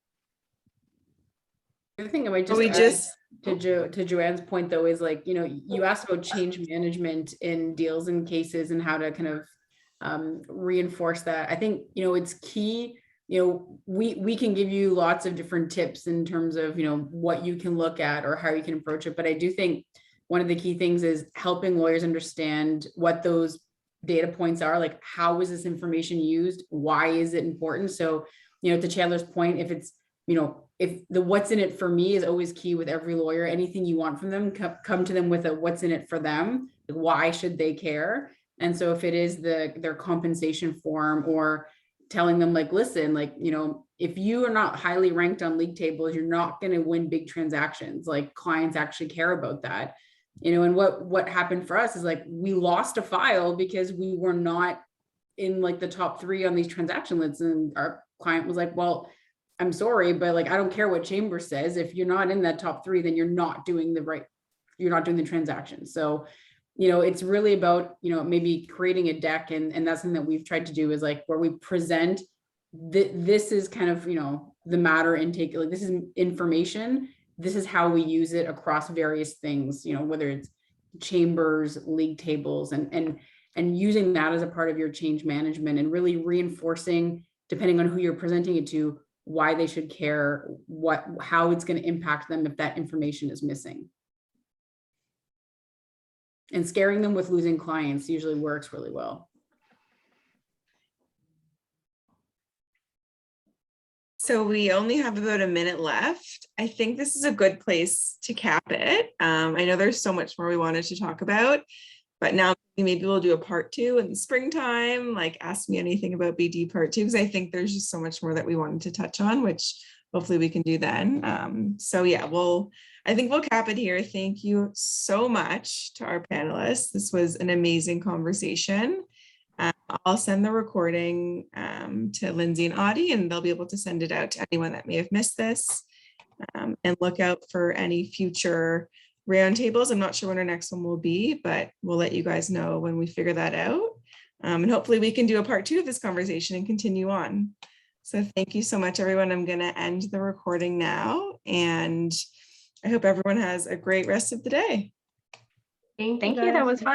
The other thing I might just add to Joanne's point, though, is you asked about change management in deals and cases and how to kind of reinforce that. I think, it's key. We can give you lots of different tips in terms of, what you can look at or how you can approach it. But I do think one of the key things is helping lawyers understand what those data points are, how is this information used? Why is it important? So, to Chandler's point, if it's, if the what's in it for me is always key with every lawyer, anything you want from them, come to them with a what's in it for them. Why should they care? And so if it is their compensation form, or telling them listen, if you are not highly ranked on league tables, you're not going to win big transactions. Clients actually care about that. And what happened for us is we lost a file because we were not in the top 3 on these transaction lists. And our client was well, I'm sorry, but like, I don't care what chamber says. If you're not in that top 3, then you're not doing the transaction. So, it's really about, maybe creating a deck, and that's something that we've tried to do, is like where we present this is kind of, the matter intake, like this is information, this is how we use it across various things, whether it's chambers, league tables, and using that as a part of your change management, and really reinforcing, depending on who you're presenting it to, why they should care, how it's going to impact them if that information is missing. And scaring them with losing clients usually works really well. So we only have about a minute left. I think this is a good place to cap it. I know there's so much more we wanted to talk about, but now maybe we'll do a part 2 in the springtime, like Ask Me Anything About BD part 2, because I think there's just so much more that we wanted to touch on, which hopefully we can do then. So yeah, I think we'll cap it here. Thank you so much to our panelists. This was an amazing conversation. I'll send the recording to Lindsay and Audie, and they'll be able to send it out to anyone that may have missed this. And look out for any future roundtables. I'm not sure when our next one will be, but we'll let you guys know when we figure that out. And hopefully we can do a part 2 of this conversation and continue on. So thank you so much, everyone. I'm going to end the recording now, and I hope everyone has a great rest of the day. Thank Thank you. guys. That was fun.